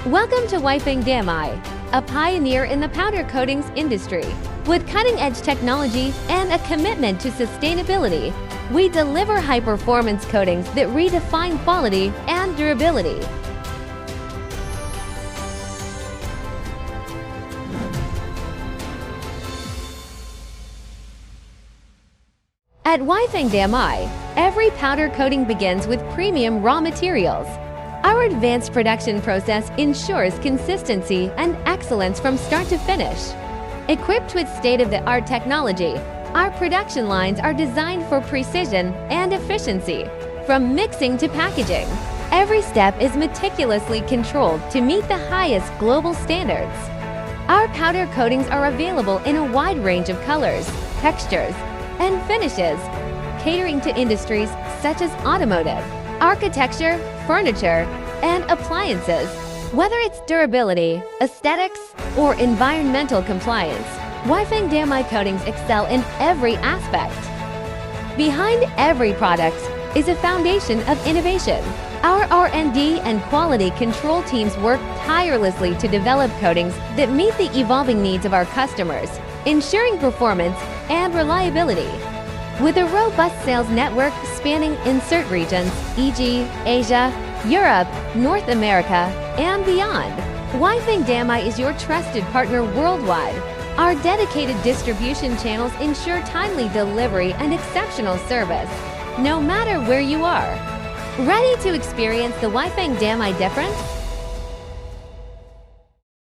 Welcome to DAMEI, a pioneer in the powder coatings industry. With cutting-edge technology and a commitment to sustainability, we deliver high-performance coatings that redefine quality and durability. At DAMEI, every powder coating begins with premium raw materials. Our advanced production process ensures consistency and excellence from start to finish. Equipped with state-of-the-art technology, our production lines are designed for precision and efficiency, from mixing to packaging. Every step is meticulously controlled to meet the highest global standards. Our powder coatings are available in a wide range of colors, textures, and finishes, catering to industries such as automotive, architecture, furniture, and appliances. Whether it's durability, aesthetics, or environmental compliance, DAMEI coatings excel in every aspect. Behind every product is a foundation of innovation. Our R&D and quality control teams work tirelessly to develop coatings that meet the evolving needs of our customers, ensuring performance and reliability. With a robust sales network spanning insert regions, e.g. Asia, Europe, North America, and beyond, DAMEI is your trusted partner worldwide. Our dedicated distribution channels ensure timely delivery and exceptional service, no matter where you are. Ready to experience the DAMEI difference?